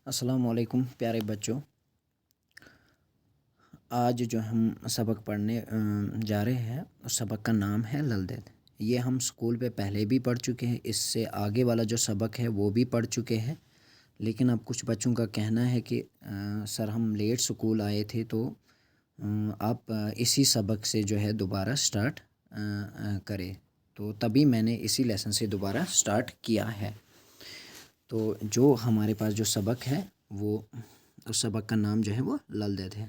السلام علیکم پیارے بچوں۔ آج جو ہم سبق پڑھنے جا رہے ہیں اس سبق کا نام ہے للدید۔ یہ ہم اسکول پہ پہلے بھی پڑھ چکے ہیں، اس سے آگے والا جو سبق ہے وہ بھی پڑھ چکے ہیں، لیکن اب کچھ بچوں کا کہنا ہے کہ سر ہم لیٹ اسکول آئے تھے تو آپ اسی سبق سے جو ہے دوبارہ سٹارٹ کریں، تو تبھی میں نے اسی لیسن سے دوبارہ سٹارٹ کیا ہے۔ تو جو ہمارے پاس جو سبق ہے وہ اس سبق کا نام جو ہے وہ للدید ہے۔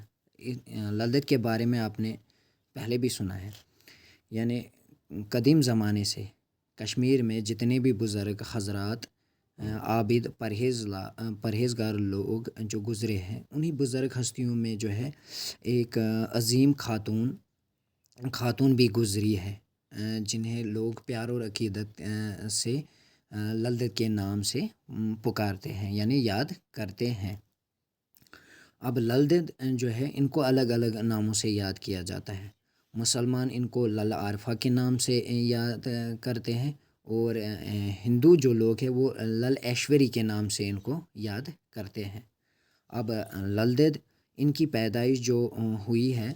للدید کے بارے میں آپ نے پہلے بھی سنا ہے، یعنی قدیم زمانے سے کشمیر میں جتنے بھی بزرگ حضرات عابد پرہیزگار لوگ جو گزرے ہیں، انہی بزرگ ہستیوں میں جو ہے ایک عظیم خاتون بھی گزری ہے، جنہیں لوگ پیار اور عقیدت سے للدید کے نام سے پکارتے ہیں، یعنی یاد کرتے ہیں۔ اب للدید جو ہے ان کو الگ الگ ناموں سے یاد کیا جاتا ہے۔ مسلمان ان کو لل عارفہ کے نام سے یاد کرتے ہیں، اور ہندو جو لوگ ہیں وہ لل ایشوری کے نام سے ان کو یاد کرتے ہیں۔ اب للدید ان کی پیدائش جو ہوئی ہے،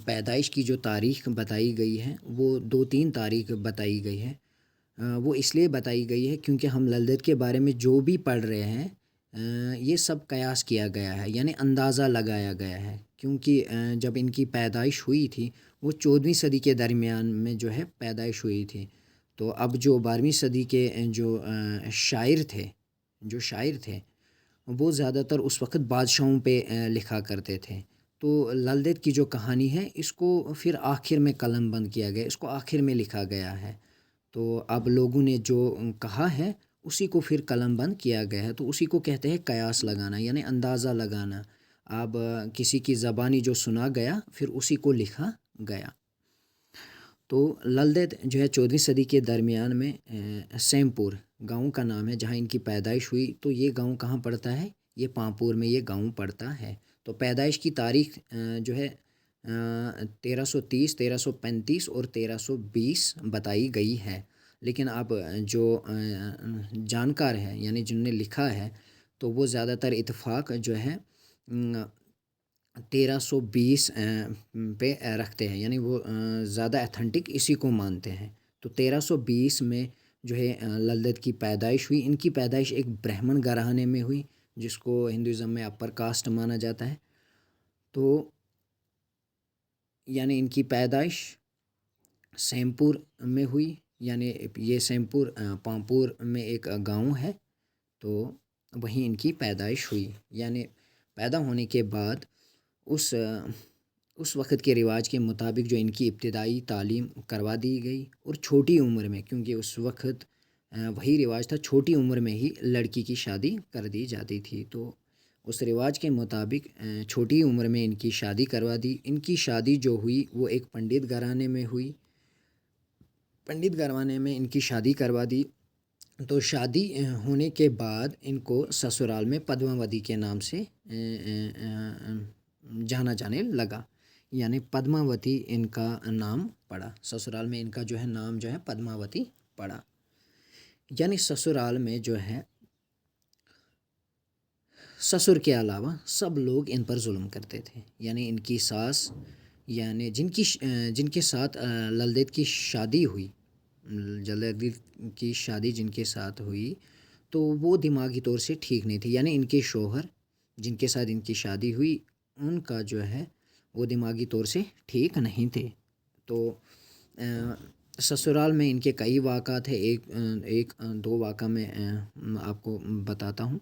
پیدائش کی جو تاریخ بتائی گئی ہے وہ 2-3 تاریخ بتائی گئی ہے۔ وہ اس لیے بتائی گئی ہے کیونکہ ہم للدید کے بارے میں جو بھی پڑھ رہے ہیں یہ سب قیاس کیا گیا ہے، یعنی اندازہ لگایا گیا ہے، کیونکہ جب ان کی پیدائش ہوئی تھی وہ 14ویں صدی کے درمیان میں جو ہے پیدائش ہوئی تھی، تو اب جو 12ویں صدی کے جو شاعر تھے وہ زیادہ تر اس وقت بادشاہوں پہ لکھا کرتے تھے، تو للدید کی جو کہانی ہے اس کو پھر آخر میں قلم بند کیا گیا، اس کو آخر میں لکھا گیا ہے، تو اب لوگوں نے جو کہا ہے اسی کو پھر قلم بند کیا گیا ہے، تو اسی کو کہتے ہیں قیاس لگانا، یعنی اندازہ لگانا۔ اب کسی کی زبانی جو سنا گیا پھر اسی کو لکھا گیا۔ تو للدید جو ہے 14ویں صدی کے درمیان میں سیم پور گاؤں کا نام ہے جہاں ان کی پیدائش ہوئی، تو یہ گاؤں کہاں پڑتا ہے؟ یہ پامپور میں یہ گاؤں پڑتا ہے۔ تو پیدائش کی تاریخ جو ہے 1330، 1335 اور 1320 بتائی گئی ہے، لیکن اب جو جانکار ہے یعنی جن نے لکھا ہے تو وہ زیادہ تر اتفاق جو ہے 1320 پہ رکھتے ہیں، یعنی وہ زیادہ ایتھنٹک اسی کو مانتے ہیں۔ تو 1320 میں جو ہے للدید کی پیدائش ہوئی۔ ان کی پیدائش ایک برہمن گھرانے میں ہوئی جس کو ہندوازم میں اپر کاسٹ مانا جاتا ہے، تو یعنی ان کی پیدائش سیمپور میں ہوئی، یعنی یہ سیمپور پامپور میں ایک گاؤں ہے، تو وہیں ان کی پیدائش ہوئی۔ یعنی پیدا ہونے کے بعد اس وقت کے رواج کے مطابق جو ان کی ابتدائی تعلیم کروا دی گئی، اور چھوٹی عمر میں، کیونکہ اس وقت وہی رواج تھا، چھوٹی عمر میں ہی لڑکی کی شادی کر دی جاتی تھی، تو اس رواج کے مطابق چھوٹی عمر میں ان کی شادی کروا دی۔ ان کی شادی جو ہوئی وہ ایک پنڈت گھرانے میں ہوئی، پنڈت گھرانے میں ان کی شادی کروا دی۔ تو شادی ہونے کے بعد ان کو سسرال میں پدماوتی کے نام سے جانا جانے لگا، یعنی پدماوتی ان کا نام پڑا، سسرال میں ان کا جو ہے نام جو ہے پدماوتی پڑا۔ یعنی سسرال میں جو ہے سسر کے علاوہ سب لوگ ان پر ظلم کرتے تھے، یعنی ان کی ساس، یعنی جن کے ساتھ للدید کی شادی ہوئی، للدید کی شادی جن کے ساتھ ہوئی تو وہ دماغی طور سے ٹھیک نہیں تھی، یعنی ان کے شوہر جن کے ساتھ ان کی شادی ہوئی ان کا جو ہے وہ دماغی طور سے ٹھیک نہیں تھے۔ تو سسرال میں ان کے کئی واقعات ہیں، ایک دو واقعہ میں آپ کو بتاتا ہوں۔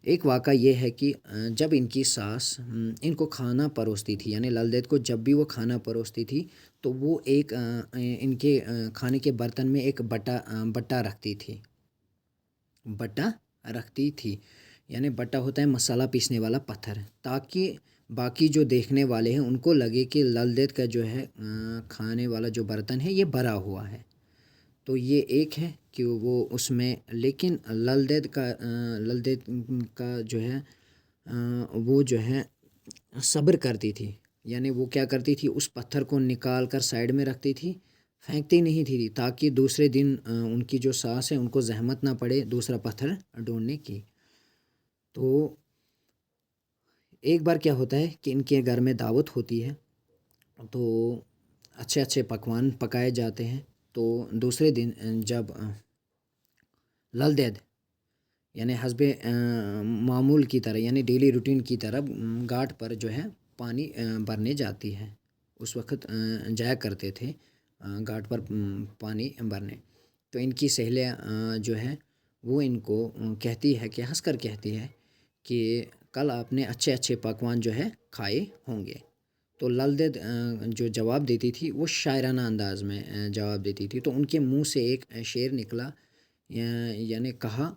ایک واقعہ یہ ہے کہ جب ان کی ساس ان کو کھانا پروستی تھی، یعنی للدید کو جب بھی وہ کھانا پروستی تھی تو وہ ایک ان کے کھانے کے برتن میں ایک بٹا رکھتی تھی، یعنی بٹا ہوتا ہے مسالہ پیسنے والا پتھر، تاکہ باقی جو دیکھنے والے ہیں ان کو لگے کہ للدید کا جو ہے کھانے والا جو برتن ہے یہ بھرا ہوا ہے۔ تو یہ ایک ہے کہ وہ اس میں، لیکن للدید کا جو ہے وہ جو ہے صبر کرتی تھی، یعنی وہ کیا کرتی تھی، اس پتھر کو نکال کر سائڈ میں رکھتی تھی، پھینکتی نہیں تھی، تاکہ دوسرے دن ان کی جو ساس ہے ان کو زحمت نہ پڑے دوسرا پتھر ڈھونڈنے کی۔ تو ایک بار کیا ہوتا ہے کہ ان کے گھر میں دعوت ہوتی ہے، تو اچھے اچھے پکوان پکائے جاتے ہیں۔ تو دوسرے دن جب لل دید یعنی حسب معمول کی طرح، یعنی ڈیلی روٹین کی طرح گھاٹ پر جو ہے پانی بھرنے جاتی ہے، اس وقت جایا کرتے تھے گھاٹ پر پانی بھرنے۔ تو ان کی سہیلیاں جو ہے وہ ان کو کہتی ہے کہ ہنس کر کہتی ہے کہ کل آپ نے اچھے اچھے پکوان جو ہے کھائے ہوں گے۔ تو لل دید جو جواب دیتی تھی وہ شاعرانہ انداز میں جواب دیتی تھی۔ تو ان کے منہ سے ایک شعر نکلا، یعنی کہا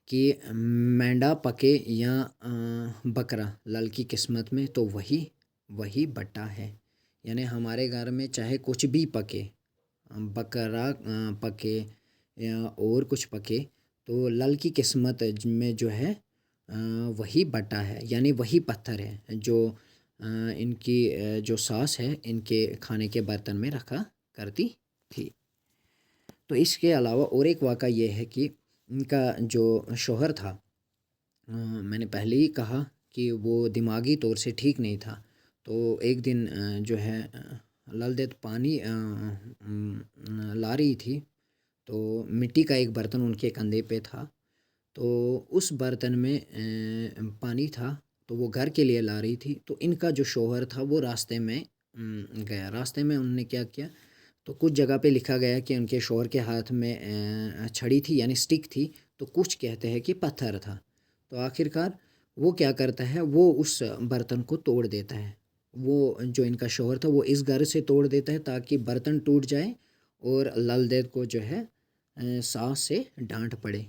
کہ مینڈا پکے یا بکرا لل کی قسمت میں تو وہی بٹا ہے۔ یعنی ہمارے گھر میں چاہے کچھ بھی پکے، بکرا پکے یا اور کچھ پکے، تو لل کی قسمت میں جو ہے وہی بٹا ہے، یعنی وہی پتھر ہے جو ان کی جو ساس ہے ان کے کھانے کے برتن میں رکھا کرتی تھی۔ تو اس کے علاوہ اور ایک واقعہ یہ ہے کہ ان کا جو شوہر تھا، میں نے پہلے ہی کہا کہ وہ دماغی طور سے ٹھیک نہیں تھا۔ تو ایک دن جو ہے لل دید پانی لا رہی تھی، تو مٹی کا ایک برتن ان کے کندھے پہ تھا، تو اس برتن میں پانی تھا، تو وہ گھر کے لیے لا رہی تھی۔ تو ان کا جو شوہر تھا وہ راستے میں گیا، راستے میں انہوں نے کیا کیا، تو کچھ جگہ پہ لکھا گیا کہ ان کے شوہر کے ہاتھ میں چھڑی تھی، یعنی سٹک تھی، تو کچھ کہتے ہیں کہ پتھر تھا۔ تو آخرکار وہ کیا کرتا ہے، وہ اس برتن کو توڑ دیتا ہے۔ وہ جو ان کا شوہر تھا وہ اس غرض سے توڑ دیتا ہے تاکہ برتن ٹوٹ جائے اور لل دید کو جو ہے سانس سے ڈانٹ پڑے۔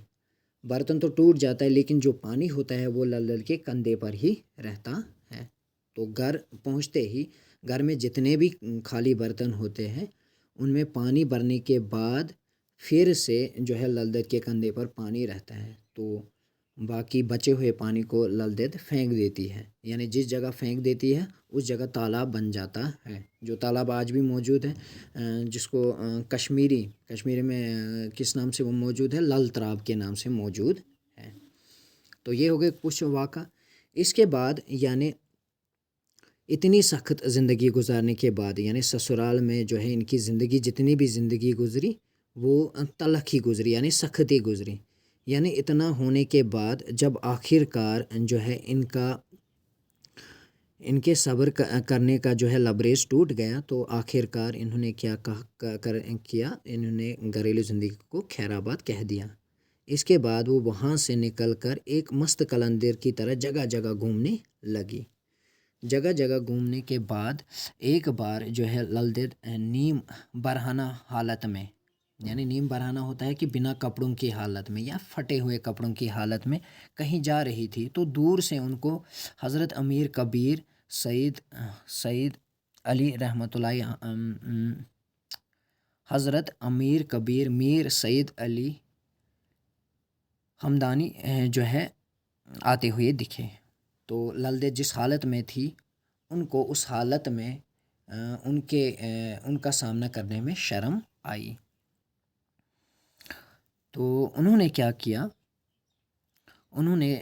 برتن تو ٹوٹ جاتا ہے لیکن جو پانی ہوتا ہے وہ لل دید کے کندھے پر ہی رہتا ہے۔ تو گھر پہنچتے ہی گھر میں جتنے بھی خالی برتن ہوتے ہیں ان میں پانی بھرنے کے بعد پھر سے جو ہے لل دید کے کندھے پر پانی رہتا ہے، تو باقی بچے ہوئے پانی کو لل دید پھینک دیتی ہے، یعنی جس جگہ پھینک دیتی ہے اس جگہ تالاب بن جاتا ہے، جو تالاب آج بھی موجود ہے، جس کو کشمیری میں کس نام سے وہ موجود ہے، لل تراب کے نام سے موجود ہے۔ تو یہ ہو گئے کچھ واقعہ۔ اس کے بعد یعنی اتنی سخت زندگی گزارنے کے بعد، یعنی سسرال میں جو ہے ان کی زندگی جتنی بھی زندگی گزری وہ تلخ ہی گزری، یعنی سخت ہی گزری۔ یعنی اتنا ہونے کے بعد جب آخر کار جو ہے ان کے صبر کرنے کا جو ہے لبریز ٹوٹ گیا، تو آخر کار انہوں نے کیا کیا، انہوں نے گھریلو زندگی کو خیر آباد کہہ دیا۔ اس کے بعد وہ وہاں سے نکل کر ایک مست قلندر کی طرح جگہ جگہ گھومنے لگی۔ جگہ جگہ گھومنے کے بعد ایک بار جو ہے لل دید نیم برہنہ حالت میں، یعنی نیم برہنہ ہوتا ہے کہ بنا کپڑوں کی حالت میں یا پھٹے ہوئے کپڑوں کی حالت میں کہیں جا رہی تھی، تو دور سے ان کو حضرت امیر کبیر سید علی رحمۃ اللہ حضرت امیر کبیر میر سید علی ہمدانی جو ہے آتے ہوئے دکھے۔ تو لل دید جس حالت میں تھی ان کو اس حالت میں ان کا سامنا کرنے میں شرم آئی، تو انہوں نے کیا کیا، انہوں نے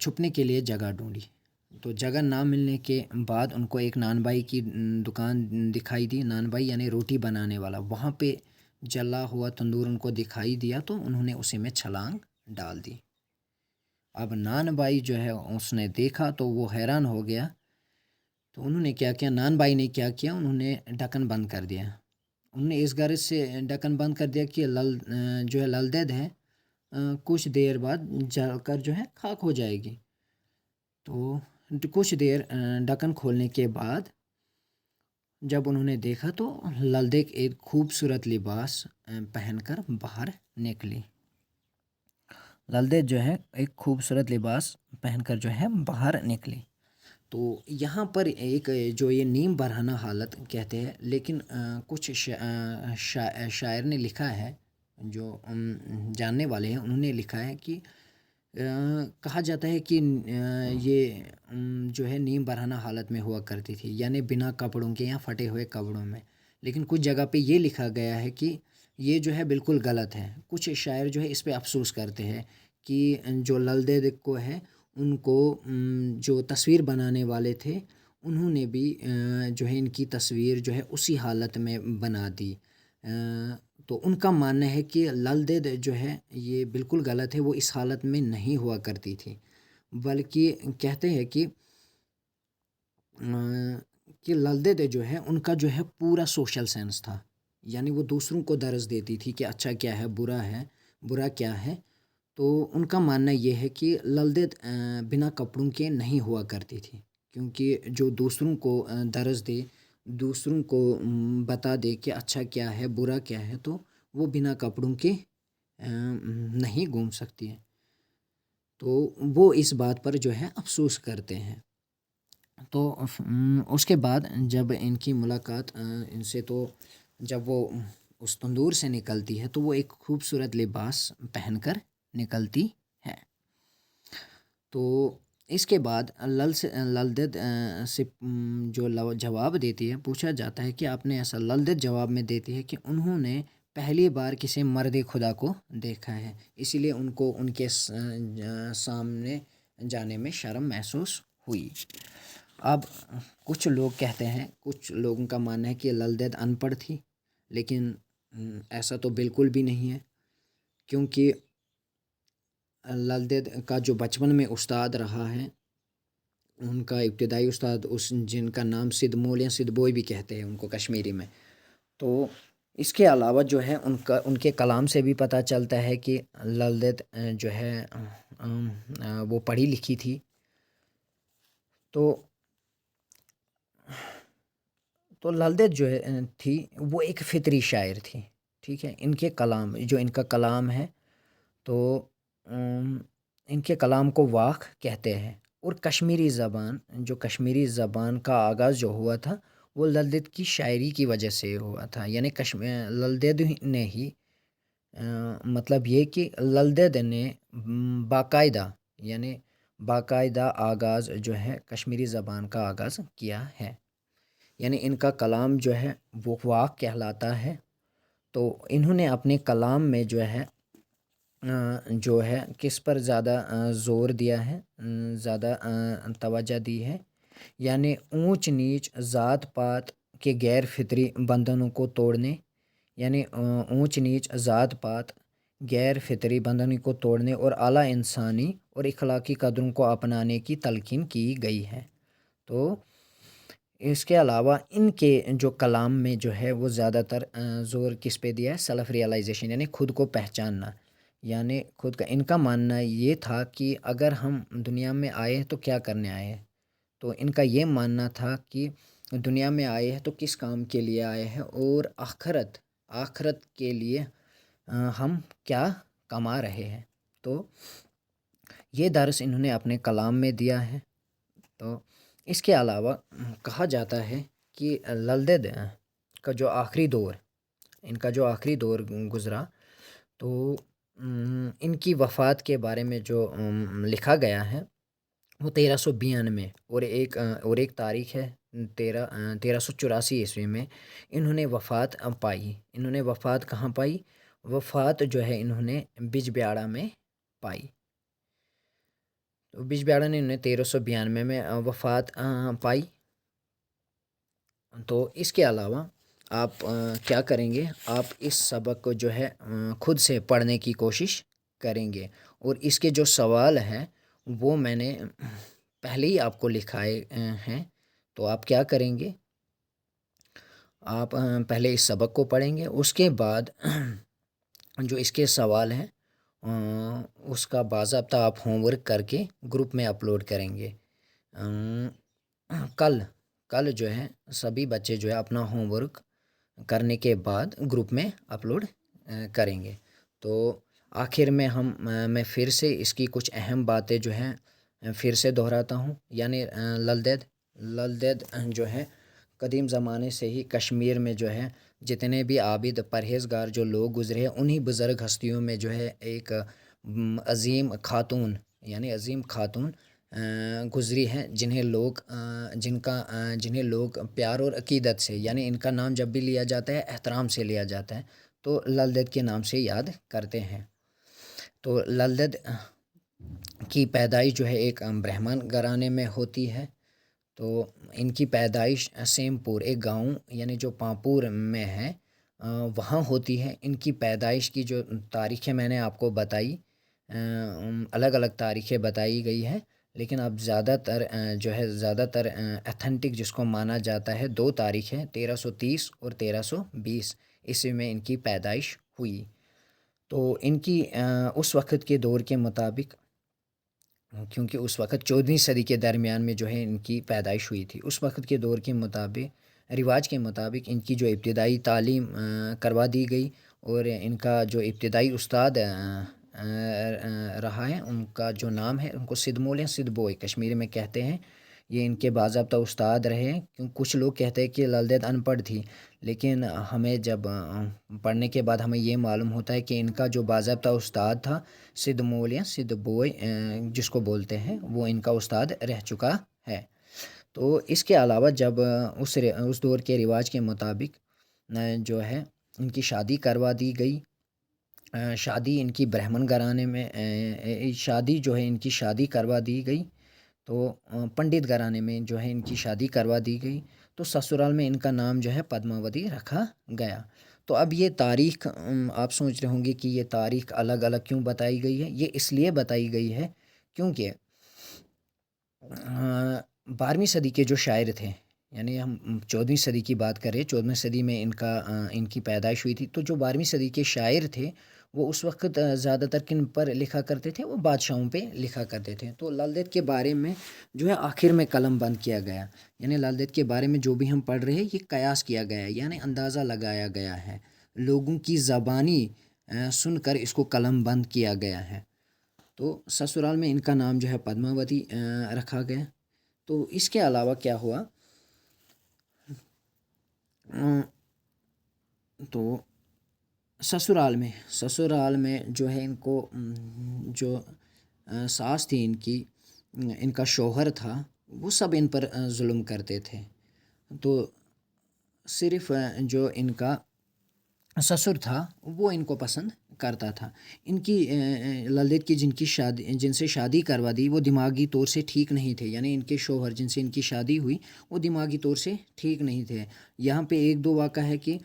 چھپنے کے لیے جگہ ڈھونڈی۔ تو جگہ نہ ملنے کے بعد ان کو ایک نان بھائی کی دکان دکھائی دی، نان بھائی یعنی روٹی بنانے والا، وہاں پہ جلا ہوا تندور ان کو دکھائی دیا، تو انہوں نے اسی میں چھلانگ ڈال دی۔ اب نان بھائی جو ہے اس نے دیکھا تو وہ حیران ہو گیا، تو انہوں نے کیا کیا، نان بھائی نے کیا کیا، انہوں نے ڈھکن بند کر دیا۔ انہوں نے اس غرض سے ڈھکن بند کر دیا کہ جو ہے لل دید ہے کچھ دیر بعد جل کر جو ہے خاک ہو جائے گی۔ تو کچھ دیر ڈھکن کھولنے کے بعد جب انہوں نے دیکھا تو لل دید ایک خوبصورت لباس پہن کر باہر نکلی۔ لل دید جو ہے ایک خوبصورت لباس پہن کر جو ہے باہر نکلی۔ تو یہاں پر ایک جو یہ نیم برہنہ حالت کہتے ہیں، لیکن کچھ شاعر نے لکھا ہے، جو جاننے والے ہیں انہوں نے لکھا ہے کہ کہا جاتا ہے کہ یہ جو ہے نیم برہنہ حالت میں ہوا کرتی تھی، یعنی بنا کپڑوں کے یا پھٹے ہوئے کپڑوں میں، لیکن کچھ جگہ پہ یہ لکھا گیا ہے کہ یہ جو ہے بالکل غلط ہے۔ کچھ شاعر جو ہے اس پہ افسوس کرتے ہیں کہ جو للدید کو ہے ان کو جو تصویر بنانے والے تھے انہوں نے بھی جو ہے ان کی تصویر جو ہے اسی حالت میں بنا دی۔ تو ان کا ماننا ہے کہ للدید جو ہے یہ بالکل غلط ہے، وہ اس حالت میں نہیں ہوا کرتی تھی، بلکہ کہتے ہیں کہ للدید جو ہے ان کا جو ہے پورا سوشل سینس تھا، یعنی وہ دوسروں کو درس دیتی تھی کہ اچھا کیا ہے، برا کیا ہے۔ تو ان کا ماننا یہ ہے کہ للدید بنا کپڑوں کے نہیں ہوا کرتی تھی، کیونکہ جو دوسروں کو درس دے، دوسروں کو بتا دے کہ اچھا کیا ہے برا کیا ہے، تو وہ بنا کپڑوں کے نہیں گھوم سکتی ہے۔ تو وہ اس بات پر جو ہے افسوس کرتے ہیں۔ تو اس کے بعد جب ان کی ملاقات ان سے، تو جب وہ اس تندور سے نکلتی ہے تو وہ ایک خوبصورت لباس پہن کر نکلتی ہے۔ تو اس کے بعد للدید سے جو جواب دیتی ہے، پوچھا جاتا ہے کہ آپ نے ایسا، للدید جواب میں دیتی ہے کہ انہوں نے پہلی بار کسی مرد خدا کو دیکھا ہے، اسی لیے ان کو ان کے سامنے جانے میں شرم محسوس ہوئی۔ اب کچھ لوگ کہتے ہیں، کچھ لوگوں کا ماننا ہے کہ للدید ان پڑھ تھی، لیکن ایسا تو بالکل بھی نہیں ہے، کیونکہ للدید کا جو بچپن میں استاد رہا ہے، ان کا ابتدائی استاد جن کا نام سدھ مول یا سدھ بوئی بھی کہتے ہیں ان کو کشمیری میں، تو اس کے علاوہ جو ہے ان کے کلام سے بھی پتہ چلتا ہے کہ للدید جو ہے وہ پڑھی لکھی تھی۔ تو للدید جو تھی وہ ایک فطری شاعر تھی، ٹھیک ہے۔ ان کے کلام، جو ان کا کلام ہے، تو ان کے کلام کو واق کہتے ہیں، اور کشمیری زبان کا آغاز جو ہوا تھا وہ للدید کی شاعری کی وجہ سے ہوا تھا، یعنی للدید نے ہی مطلب یہ کہ للدید نے باقاعدہ آغاز جو ہے کشمیری زبان کا آغاز کیا ہے، یعنی ان کا کلام جو ہے وہ واق کہلاتا ہے۔ تو انہوں نے اپنے کلام میں جو ہے کس پر زیادہ زور دیا ہے، زیادہ توجہ دی ہے، یعنی اونچ نیچ ذات پات کے غیر فطری بندھنوں کو توڑنے، یعنی اونچ نیچ ذات پات غیر فطری بندھنوں کو توڑنے اور اعلیٰ انسانی اور اخلاقی قدروں کو اپنانے کی تلقین کی گئی ہے۔ تو اس کے علاوہ ان کے جو کلام میں جو ہے وہ زیادہ تر زور کس پہ دیا ہے، سیلف ریئلائزیشن، یعنی خود کو پہچاننا، یعنی خود کا، ان کا ماننا یہ تھا کہ اگر ہم دنیا میں آئے ہیں تو کیا کرنے آئے ہیں۔ تو ان کا یہ ماننا تھا کہ دنیا میں آئے ہیں تو کس کام کے لیے آئے ہیں، اور آخرت کے لیے ہم کیا کما رہے ہیں۔ تو یہ درس انہوں نے اپنے کلام میں دیا ہے۔ تو اس کے علاوہ کہا جاتا ہے کہ للدید کا جو آخری دور گزرا، تو ان کی وفات کے بارے میں جو لکھا گیا ہے وہ 1392 اور ایک تاریخ ہے 1384 میں انہوں نے وفات پائی۔ انہوں نے وفات کہاں پائی؟ وفات جو ہے انہوں نے بجبیاڑا میں پائی۔ تو بجبیاڑا نے انہیں 1392 میں وفات پائی۔ تو اس کے علاوہ آپ کیا کریں گے، آپ اس سبق کو جو ہے خود سے پڑھنے کی کوشش کریں گے، اور اس کے جو سوال ہیں وہ میں نے پہلے ہی آپ کو لکھائے ہیں۔ تو آپ کیا کریں گے، آپ پہلے اس سبق کو پڑھیں گے، اس کے بعد جو اس کے سوال ہیں اس کا باضابطہ آپ ہوم ورک کر کے گروپ میں اپلوڈ کریں گے۔ کل جو ہے سبھی بچے جو ہے اپنا ہوم ورک کرنے کے بعد گروپ میں اپلوڈ کریں گے۔ تو آخر میں میں پھر سے اس کی کچھ اہم باتیں جو ہیں پھر سے دہراتا ہوں، یعنی للدید جو ہے قدیم زمانے سے ہی کشمیر میں جو ہے جتنے بھی عابد پرہیزگار جو لوگ گزرے ہیں، انہی بزرگ ہستیوں میں جو ہے ایک عظیم خاتون گزری ہیں، جنہیں لوگ پیار اور عقیدت سے، یعنی ان کا نام جب بھی لیا جاتا ہے احترام سے لیا جاتا ہے، تو للدید کے نام سے یاد کرتے ہیں۔ تو للدید کی پیدائش جو ہے ایک برہمن گھرانے میں ہوتی ہے۔ تو ان کی پیدائش سیم پور ایک گاؤں یعنی جو پامپور میں ہے وہاں ہوتی ہے۔ ان کی پیدائش کی جو تاریخیں میں نے آپ کو بتائی، الگ الگ تاریخیں بتائی گئی ہیں، لیکن اب زیادہ تر جو ہے زیادہ تر ایتھنٹک جس کو مانا جاتا ہے 2 تاریخیں 1330 اور 1320 عیسوی میں ان کی پیدائش ہوئی۔ تو ان کی اس وقت کے دور کے مطابق، کیونکہ اس وقت 14ویں صدی کے درمیان میں جو ہے ان کی پیدائش ہوئی تھی، اس وقت کے دور کے مطابق رواج کے مطابق ان کی جو ابتدائی تعلیم کروا دی گئی، اور ان کا جو ابتدائی استاد رہا ہے ان کا جو نام ہے، ان کو سدھ مول یا سدھ بوئے کشمیری میں کہتے ہیں، یہ ان کے باضابطہ استاد رہے ہیں۔ کیوں کچھ لوگ کہتے ہیں کہ لل دید ان پڑھ تھی، لیکن ہمیں جب پڑھنے کے بعد ہمیں یہ معلوم ہوتا ہے کہ ان کا جو باضابطہ استاد تھا سدھ مول یا سدھ بوئے جس کو بولتے ہیں، وہ ان کا استاد رہ چکا ہے۔ تو اس کے علاوہ جب اس دور کے رواج کے مطابق جو ہے ان کی شادی کروا دی گئی، شادی ان کی برہمن گھرانے میں شادی جو ہے ان کی شادی کروا دی گئی، تو پنڈت گھرانے میں جو ہے ان کی شادی کروا دی گئی، تو سسرال میں ان کا نام جو ہے پدماوتی رکھا گیا۔ تو اب یہ تاریخ آپ سوچ رہے ہوں گے کہ یہ تاریخ الگ الگ کیوں بتائی گئی ہے؟ یہ اس لیے بتائی گئی ہے کیونکہ 12ویں صدی کے جو شاعر تھے، یعنی ہم 14ویں صدی کی بات کر رہے ہیں، 14ویں صدی میں ان کی پیدائش ہوئی تھی، تو جو 12ویں صدی کے شاعر تھے وہ اس وقت زیادہ تر کن پر لکھا کرتے تھے؟ وہ بادشاہوں پہ لکھا کرتے تھے۔ تو لل دید کے بارے میں جو ہے آخر میں قلم بند کیا گیا، یعنی لل دید کے بارے میں جو بھی ہم پڑھ رہے ہیں یہ قیاس کیا گیا ہے، یعنی اندازہ لگایا گیا ہے، لوگوں کی زبانی سن کر اس کو قلم بند کیا گیا ہے۔ تو سسرال میں ان کا نام جو ہے پدماوتی رکھا گیا۔ تو اس کے علاوہ کیا ہوا، تو سسرال میں جو ہے ان کو جو ساس تھی ان کی، ان کا شوہر تھا، وہ سب ان پر ظلم کرتے تھے۔ تو صرف جو ان کا سسر تھا وہ ان کو پسند کرتا تھا۔ ان کی لل دید کی جن سے شادی کروا دی وہ دماغی طور سے ٹھیک نہیں تھے، یعنی ان کے شوہر جن سے ان کی شادی ہوئی وہ دماغی طور سے ٹھیک نہیں تھے۔ یہاں پہ 1-2 واقعہ ہے کہ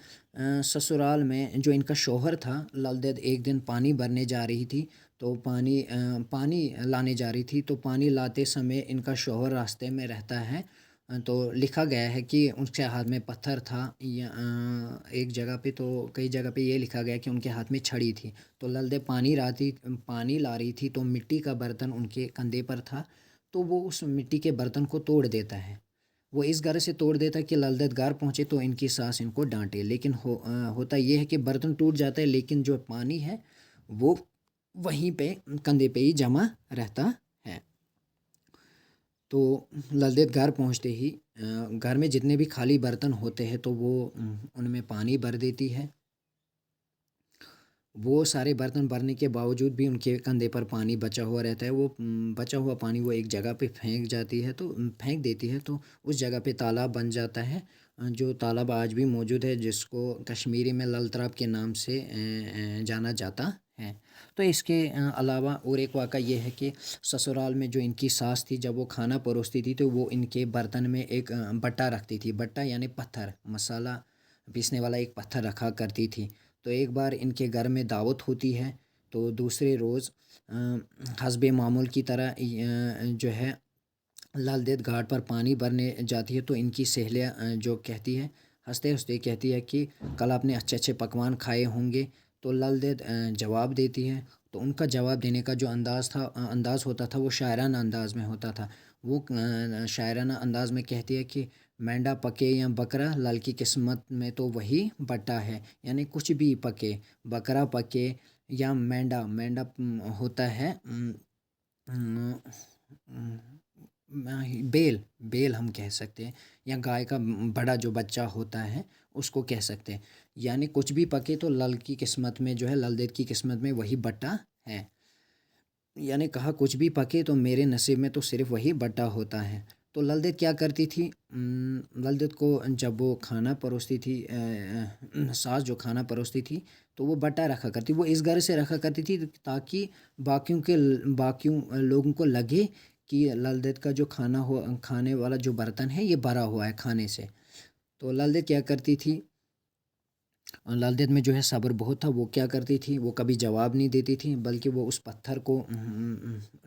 سسرال میں جو ان کا شوہر تھا، لل دید ایک دن پانی بھرنے جا رہی تھی، تو پانی لانے جا رہی تھی، تو پانی لاتے سمے ان کا شوہر راستے میں رہتا ہے، تو لکھا گیا ہے کہ ان کے ہاتھ میں پتھر تھا، ایک جگہ پہ، تو کئی جگہ پہ یہ لکھا گیا کہ ان کے ہاتھ میں چھڑی تھی۔ تو لل دید پانی لا رہی تھی، تو مٹی کا برتن ان کے کندھے پر تھا، تو وہ اس مٹی کے برتن کو توڑ دیتا ہے۔ وہ اس غرض سے توڑ دیتا ہے کہ لل دید گھر پہنچے تو ان کی ساس ان کو ڈانٹے، لیکن ہوتا یہ ہے کہ برتن ٹوٹ جاتا ہے، لیکن جو پانی ہے وہ وہیں پہ کندھے پہ ہی جمع رہتا ہے۔ تو لل دید گھر پہنچتے ہی گھر میں جتنے بھی خالی برتن ہوتے ہیں تو وہ ان میں پانی بھر دیتی ہے۔ وہ سارے برتن بھرنے کے باوجود بھی ان کے کندھے پر پانی بچا ہوا رہتا ہے، وہ بچا ہوا پانی وہ ایک جگہ پہ پھینک دیتی ہے، تو اس جگہ پہ تالاب بن جاتا ہے، جو تالاب آج بھی موجود ہے، جس کو کشمیری میں لل تراب کے نام سے جانا جاتا ہے۔ تو اس کے علاوہ اور ایک واقعہ یہ ہے کہ سسرال میں جو ان کی ساس تھی، جب وہ کھانا پروستی تھی تو وہ ان کے برتن میں ایک بٹا رکھتی تھی، بٹا یعنی پتھر، مسالہ پیسنے والا ایک پتھر رکھا کرتی تھی۔ تو ایک بار ان کے گھر میں دعوت ہوتی ہے، تو دوسرے روز حسب معمول کی طرح جو ہے لل دید گھاٹ پر پانی بھرنے جاتی ہے، تو ان کی سہیلیاں جو کہتی ہے، ہنستے ہنستے کہتی ہے کہ کل آپ نے اچھے اچھے پکوان کھائے ہوں گے۔ تو لل دید جواب دیتی ہے، تو ان کا جواب دینے کا جو انداز ہوتا تھا وہ شاعرانہ انداز میں ہوتا تھا۔ وہ شاعرانہ انداز میں کہتی ہے کہ مینڈا پکے یا بکرا، لل کی قسمت میں تو وہی بٹا ہے، یعنی کچھ بھی پکے، بکرا پکے یا مینڈا ہوتا ہے بیل ہم کہہ سکتے ہیں، یا گائے کا بڑا جو بچہ ہوتا ہے اس کو کہہ سکتے ہیں، یعنی کچھ بھی پکے تو لل کی قسمت میں جو ہے، لل دید کی قسمت میں وہی بٹا ہے، یعنی کہا کچھ بھی پکے تو میرے نصیب میں تو صرف وہی بٹا ہوتا ہے۔ تو لل دید کیا کرتی تھی، لل دید کو جب وہ کھانا پروستی تھی، ساس جو کھانا پروستی تھی، تو تو وہ بٹا رکھا کرتی، وہ اس غرض سے رکھا کرتی تھی تاکہ باقیوں لوگوں کو لگے کہ لل دید کا جو کھانے والا جو برتن ہے یہ بھرا ہوا ہے کھانے سے۔ تو لل دید کیا کرتی تھی، لل دید میں جو ہے صبر بہت تھا، وہ کیا کرتی تھی، وہ کبھی جواب نہیں دیتی تھی بلکہ وہ اس پتھر کو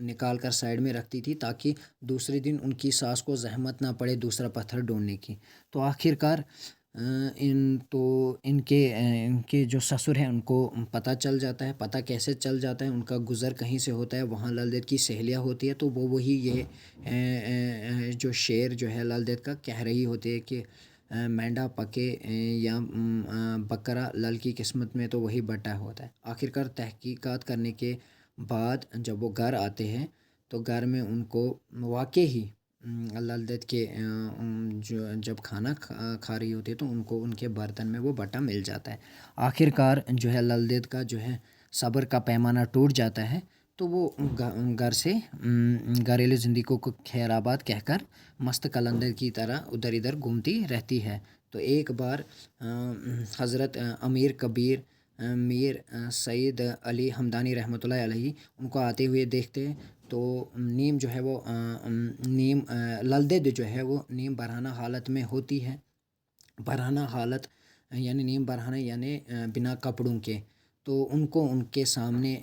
نکال کر سائڈ میں رکھتی تھی تاکہ دوسرے دن ان کی ساس کو زحمت نہ پڑے دوسرا پتھر ڈھونڈنے کی۔ تو آخر کار ان کے جو سسر ہیں ان کو پتہ چل جاتا ہے۔ پتہ کیسے چل جاتا ہے، ان کا گزر کہیں سے ہوتا ہے، وہاں لل دید کی سہیلیاں ہوتی ہے، تو وہی یہ جو شعر جو ہے لل دید کا کہہ رہی ہوتی ہے کہ مینڈا پکے یا بکرا لل کی قسمت میں تو وہی بٹا ہوتا ہے۔ آخر کار تحقیقات کرنے کے بعد جب وہ گھر آتے ہیں تو گھر میں ان کو واقعی لل دید کے جب کھانا کھا رہی ہوتی ہے تو ان کو ان کے برتن میں وہ بٹا مل جاتا ہے۔ آخر کار جو ہے لل دید کا جو ہے صبر کا پیمانہ ٹوٹ جاتا ہے، تو وہ گھر سے گھریلو زندگی کو خیر آباد کہہ کر مست قلندر کی طرح ادھر ادھر گھومتی رہتی ہے۔ تو ایک بار حضرت امیر کبیر میر سید علی ہمدانی رحمۃ اللہ علیہ ان کو آتے ہوئے دیکھتے ہیں، تو نیم جو ہے وہ لل دید جو ہے وہ نیم برہنہ حالت میں ہوتی ہے۔ برہنہ حالت یعنی نیم برہنہ یعنی بنا کپڑوں کے، تو ان کو ان کے سامنے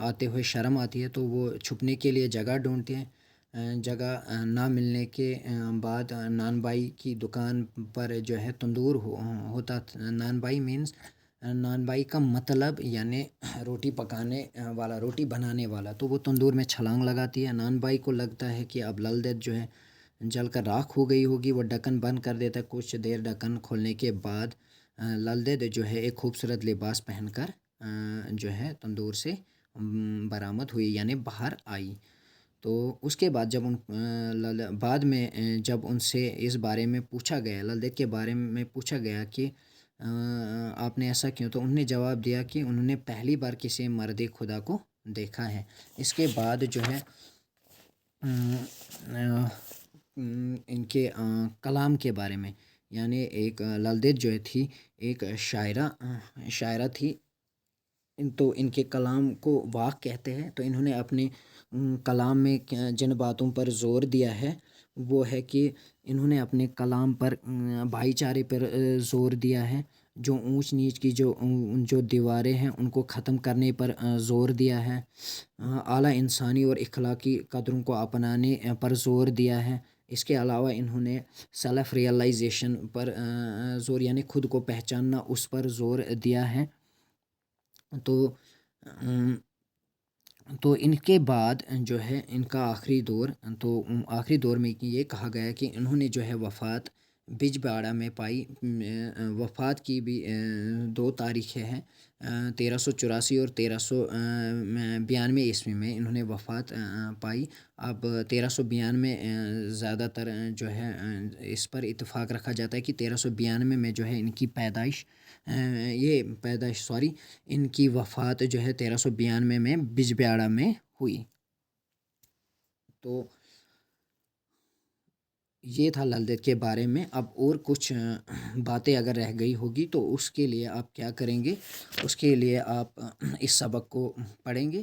آتے ہوئے شرم آتی ہے، تو وہ چھپنے کے لیے جگہ ڈھونڈتے ہیں۔ جگہ نہ ملنے کے بعد نان بائی کی دکان پر جو ہے تندور ہوتا، naan by means naan by کا مطلب یعنی روٹی پکانے والا، روٹی بنانے والا، تو وہ تندور میں چھلانگ لگاتی ہے۔ نان بائی کو لگتا ہے کہ اب لل دید جو ہے جل کر راکھ ہو گئی ہوگی، وہ ڈھکن بند کر دیتا ہے۔ کچھ دیر ڈھکن کھولنے کے بعد لل دید جو ہے ایک خوبصورت لباس پہن کر جو ہے تندور سے برآمد ہوئی یعنی باہر آئی۔ تو اس کے بعد بعد میں جب ان سے اس بارے میں پوچھا گیا، لل دید کے بارے میں پوچھا گیا کہ آپ نے ایسا کیوں، تو انہوں نے جواب دیا کہ انہوں نے پہلی بار کسی مرد خدا کو دیکھا ہے۔ اس کے بعد جو ہے ان کے کلام کے بارے میں، یعنی ایک لل دید جو تھی ایک شاعرہ تھی، تو ان کے کلام کو واق کہتے ہیں۔ تو انہوں نے اپنے کلام میں جن باتوں پر زور دیا ہے وہ ہے کہ انہوں نے اپنے کلام پر بھائی چارے پر زور دیا ہے، جو اونچ نیچ کی جو دیواریں ہیں ان کو ختم کرنے پر زور دیا ہے، اعلیٰ انسانی اور اخلاقی قدروں کو اپنانے پر زور دیا ہے۔ اس کے علاوہ انہوں نے سیلف ریئلائزیشن پر زور یعنی خود کو پہچاننا، اس پر زور دیا ہے۔ تو ان کے بعد جو ہے ان کا آخری دور میں یہ کہا گیا کہ انہوں نے جو ہے وفات بج بیاڑا میں پائی۔ وفات کی بھی 2 تاریخیں ہیں، 1384 اور 1392 عیسوی میں انہوں نے وفات پائی۔ اب 1392 زیادہ تر جو ہے اس پر اتفاق رکھا جاتا ہے کہ 1392 میں جو ہے ان کی ان کی وفات جو ہے 1392 میں بج بیاڑا میں ہوئی۔ تو یہ تھا لل دید کے بارے میں۔ اب اور کچھ باتیں اگر رہ گئی ہوگی تو اس کے لیے آپ کیا کریں گے، اس کے لیے آپ اس سبق کو پڑھیں گے